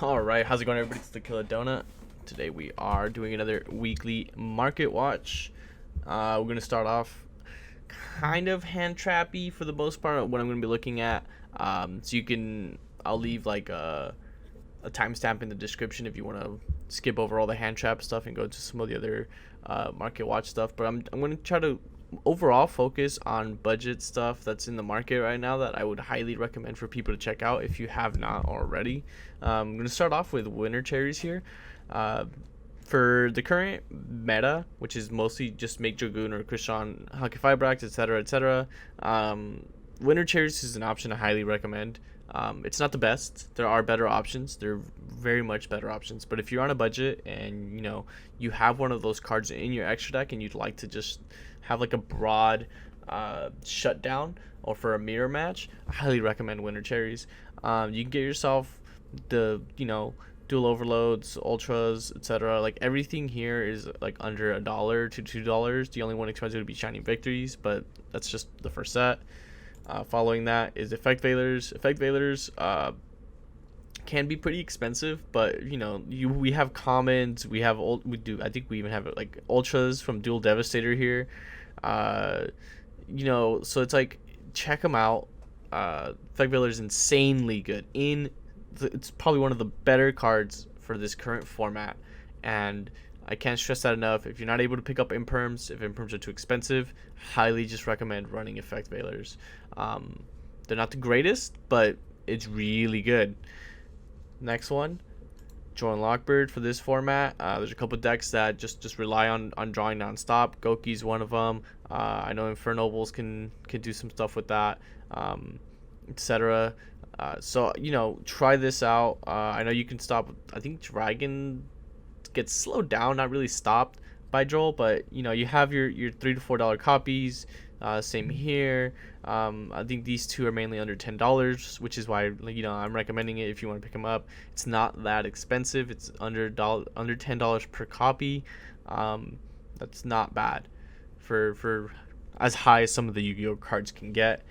Alright, how's it going, everybody? It's TheKillaDonut. Today we are doing another weekly market watch. We're going to start off kind of hand trappy for the most part, what I'm going to be looking at. I'll leave like a timestamp in the description if you want to skip over all the hand trap stuff and go to some of the other market watch stuff. But I'm going to try to overall focus on budget stuff that's in the market right now that I would highly recommend for people to check out if you have not already. I'm going to start off with winter cherries here. For the current meta, which is mostly just make Dragoon or Christian Hockey Fibrax, etc., winter cherries is an option I highly recommend. It's not the best. There are better options. There are very much better options. But if you're on a budget and you have one of those cards in your extra deck and you'd like to just have like a broad shutdown or for a mirror match, I highly recommend winter cherries. You can get yourself the dual overloads, ultras, etc. Like everything here is like under $1 to $2. The only one expensive would be Shining Victories, but that's just the first set. Following that is Effect Veilers. Effect Veilers can be pretty expensive, but we have commons, I think we even have like ultras from Dual Devastator here. So it's like, check them out. Effect Veilers is insanely good. It's probably one of the better cards for this current format, and I can't stress that enough. If you're not able to pick up imperms, if imperms are too expensive, highly just recommend running Effect Veilers. They're not the greatest, but it's really good. Next one, Jordan Lockbird. For this format, there's a couple decks that just rely on drawing nonstop. Goki's one of them. I know Infernobles can do some stuff with that, etc. So try this out. I know you can stop. I think Dragon gets slowed down, not really stopped by Joel, but you have your $3 to $4 copies. Same here. I think these two are mainly under $10, which is why I'm recommending it if you want to pick them up. It's not that expensive. It's under $10 per copy. That's not bad for as high as some of the Yu-Gi-Oh cards can get.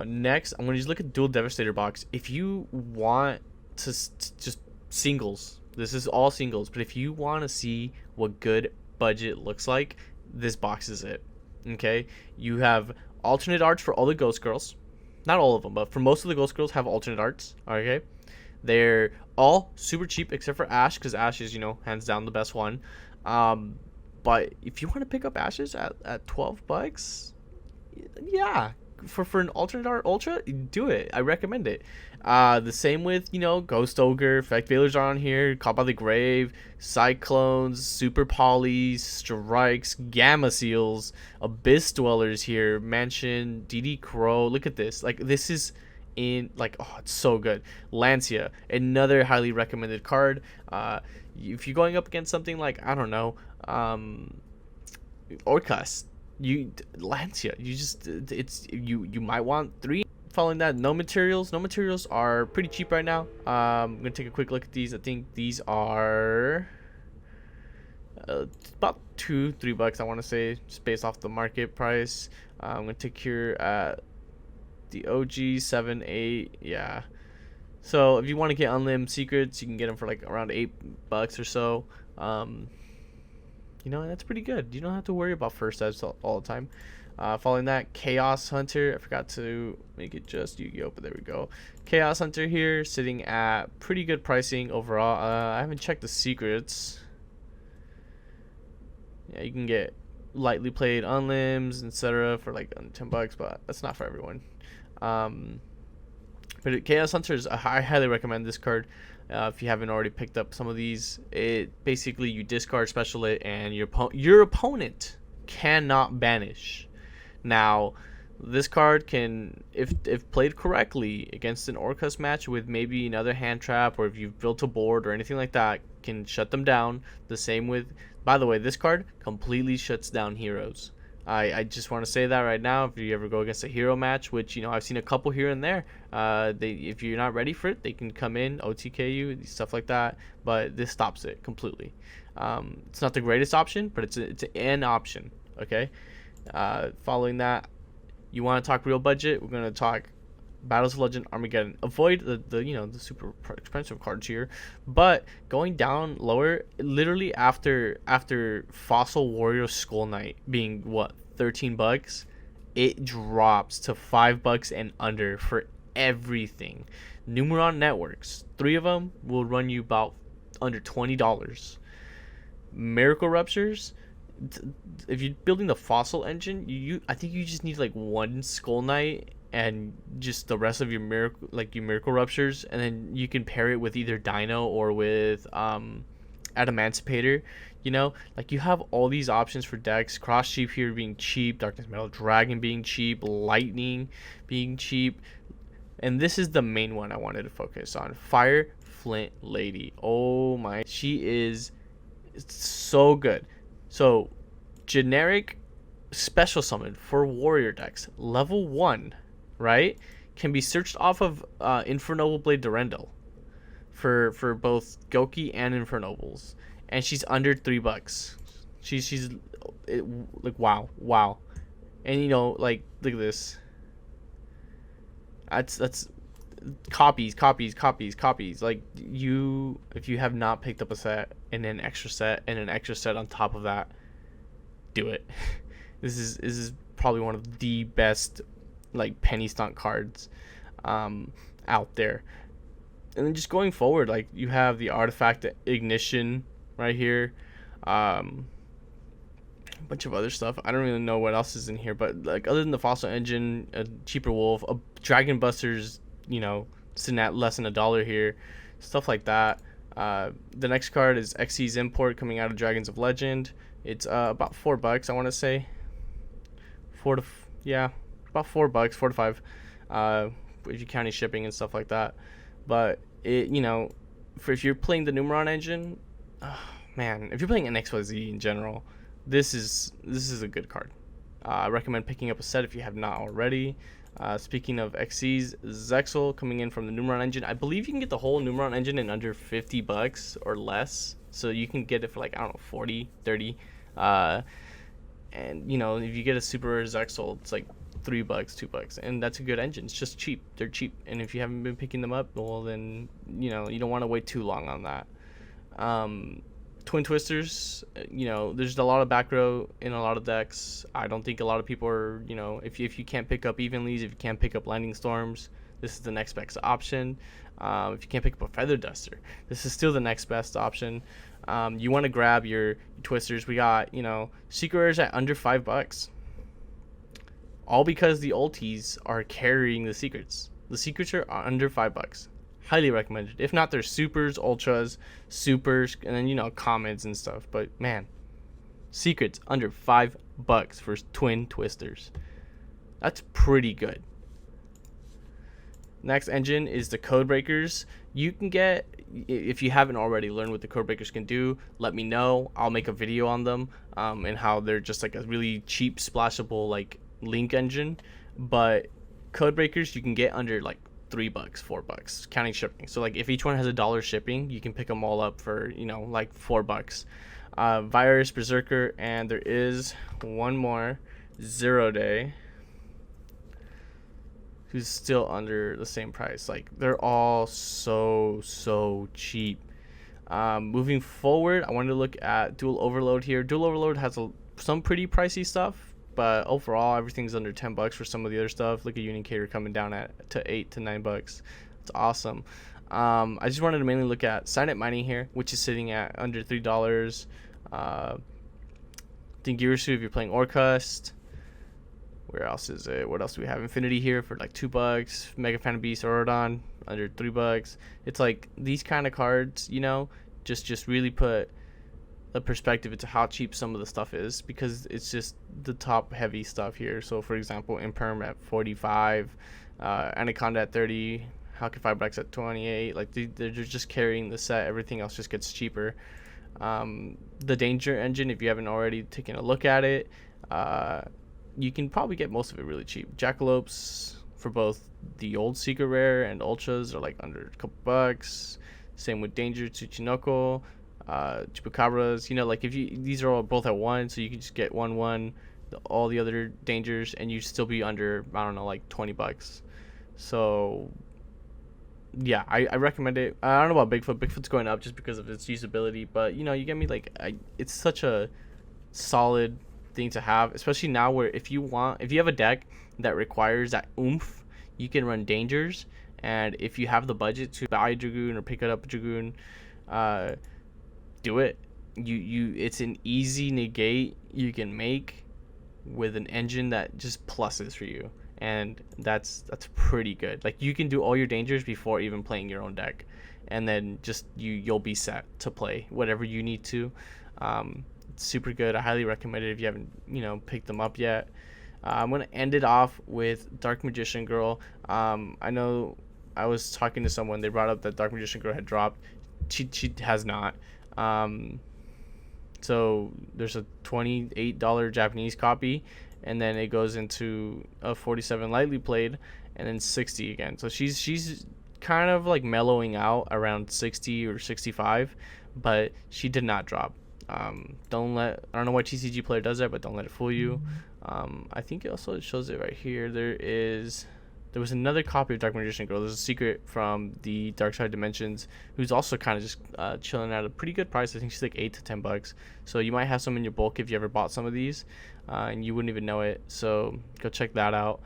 Next, I'm gonna just look at Dual Devastator box. If you want to just singles, this is all singles, but if you want to see what good budget looks like, this box is it. Okay, you have alternate arts for all the Ghost Girls. Not all of them, but for most of the Ghost Girls have alternate arts. Okay, they're all super cheap except for Ash, because Ash is hands down the best one. But if you want to pick up Ashes at $12, yeah, for an alternate art ultra, do it. I recommend it. The same with Ghost Ogre. Effect Veilers are on here. Caught by the Grave, Cyclones, Super Polys, Strikes, Gamma Seals, Abyss Dwellers here, Mansion, DD Crow. Look at this. Like, this is it's so good. Lancia, another highly recommended card. If you're going up against something like, I don't know, Orcus, Lancia, you might want 3. Following that, no materials are pretty cheap right now. I'm gonna take a quick look at these. I think these are about $2-3, I want to say, just based off the market price. I'm gonna take here at the OG 7-8. Yeah, so if you want to get unlimited secrets, you can get them for like around $8 or so. That's pretty good. You don't have to worry about first edge all the time. Following that, Chaos Hunter. I forgot to make it just Yu-Gi-Oh, but there we go. Chaos Hunter here, sitting at pretty good pricing overall. I haven't checked the secrets. Yeah, you can get lightly played unlims, etc. for like $10, but that's not for everyone. But Chaos Hunter I highly recommend this card. If you haven't already picked up some of these, it basically, you discard Special It and your opponent cannot banish. Now, this card can, if played correctly against an Orcus match with maybe another hand trap, or if you've built a board or anything like that, can shut them down. The same with, by the way, this card completely shuts down heroes. I just want to say that right now. If you ever go against a hero match, which I've seen a couple here and there, if you're not ready for it, they can come in, OTK you, stuff like that. But this stops it completely. It's not the greatest option, but it's an option. Okay. Following that, you want to talk real budget? We're gonna talk Battles of Legend, Armageddon. Avoid the super expensive cards here, but going down lower, literally after Fossil Warrior Skull Knight being what, $13, it drops to $5 and under for everything. Numeron Networks, 3 of them will run you about under $20. Miracle Ruptures, if you're building the Fossil engine, I think you just need like one Skull Knight and just the rest of your Miracle Ruptures, and then you can pair it with either Dino or with Adamancipator. Like you have all these options for decks. Cross Sheep here being cheap, Darkness Metal Dragon being cheap, Lightning being cheap, and this is the main one I wanted to focus on. Fire Flint Lady. Oh my, she is so good. So generic special summon for warrior decks, level 1, right, can be searched off of Infernoble Blade Durendal for both Goki and Infernobles, and she's under $3. She's like wow, and like look at this. That's copies. Like if you have not picked up a set and an extra set and an extra set on top of that, do it. This is probably one of the best like penny stock cards out there. And then just going forward, like you have the Artifact Ignition right here, a bunch of other stuff. I don't really know what else is in here, but like other than the Fossil Engine, a cheaper Wolf, a Dragon Busters, sitting at less than $1 here, stuff like that. The next card is Xyz Import coming out of Dragons of Legend. It's about $4, I want to say. About $4, 4 to 5, if you're counting shipping and stuff like that. But it, if you're playing the Numeron engine, man, if you're playing NXYZ in general, this is a good card. I recommend picking up a set if you have not already. Speaking of XCs, Zexal coming in from the Numeron engine. I believe you can get the whole Numeron engine in under $50 or less. So you can get it for like, I don't know, 40, 30. And if you get a super rare Zexal, it's like $3, $2, and that's a good engine. It's just cheap. They're cheap, and if you haven't been picking them up, well then you don't want to wait too long on that. Twin Twisters, there's a lot of back row in a lot of decks. I don't think a lot of people are, if you can't pick up Evenleys, if you can't pick up Lightning Storms, this is the next best option. If you can't pick up a Feather Duster, this is still the next best option. You want to grab your Twisters. We got, Secret Rares at under $5. All because the ultis are carrying the secrets. The secrets are under $5. Highly recommended. If not, there's supers, ultras, supers, and then commons and stuff. But man, secrets under $5 for Twin Twisters. That's pretty good. Next engine is the Codebreakers. You can get, if you haven't already learned what the Codebreakers can do, let me know. I'll make a video on them and how they're just like a really cheap splashable like link engine. But Codebreakers you can get under like $3, $4, counting shipping. So like if each one has $1 shipping, you can pick them all up for like $4. Virus, Berserker, and there is one more, 0 Day, who's still under the same price. Like they're all so cheap. Moving forward, I wanted to look at Dual Overload here. Dual Overload has some pretty pricey stuff, but overall everything's under $10 for some of the other stuff. Look at Unicator coming down to $8 to $9. It's awesome. I just wanted to mainly look at Signet Mining here, which is sitting at under $3. Dingirisu if you're playing Orcust. Where else is it? What else do we have? Infinity here for like $2. Mega Phantom Beast, Aurodon under $3. It's like these kind of cards, just really put a perspective into how cheap some of the stuff is, because it's just the top heavy stuff here. So for example, Imperm at 45, Anaconda at 30, Halcyon Fireblacks at 28. Like they're just carrying the set. Everything else just gets cheaper. The Danger Engine, if you haven't already taken a look at it, you can probably get most of it really cheap. Jackalopes for both the old Secret Rare and Ultras are like under a couple bucks. Same with Danger, Tsuchinoko, Chupacabras. Like these are all both at 1, so you can just get all the other Dangers, and you still be under, I don't know, like $20. So yeah, I recommend it. I don't know about Bigfoot. Bigfoot's going up just because of its usability, but you get me. Like, it's such a solid thing to have, especially now where if you have a deck that requires that oomph, you can run dangers. And if you have the budget to buy a Dragoon or pick it up a Dragoon, uh, do it. It's an easy negate you can make with an engine that just pluses for you, and that's pretty good. Like, you can do all your dangers before even playing your own deck, and then just you'll be set to play whatever you need to. It's super good. I highly recommend it if you haven't picked them up yet. I'm gonna end it off with Dark Magician Girl. I know I was talking to someone. They brought up that Dark Magician Girl had dropped. She has not. So there's a $28 Japanese copy, and then it goes into a 47 lightly played, and then 60 again. So she's kind of like mellowing out around 60 or 65, but she did not drop. I don't know why TCG Player does that, but don't let it fool you. I think it also shows it right here. There was another copy of Dark Magician Girl. There's a secret from the Dark Side Dimensions, who's also kind of just chilling at a pretty good price. I think she's like $8 to $10. So you might have some in your bulk if you ever bought some of these, and you wouldn't even know it. So go check that out.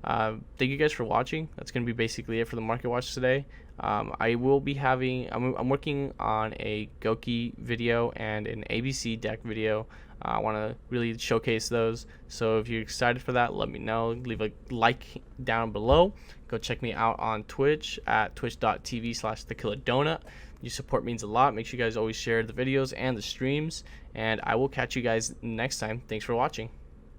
Thank you guys for watching. That's gonna be basically it for the Market Watch today. I will be having. I'm working on a Goki video and an ABC deck video. I want to really showcase those. So if you're excited for that, let me know. Leave a like down below. Go check me out on Twitch at twitch.tv/TheKillaDonut. Your support means a lot. Make sure you guys always share the videos and the streams. And I will catch you guys next time. Thanks for watching.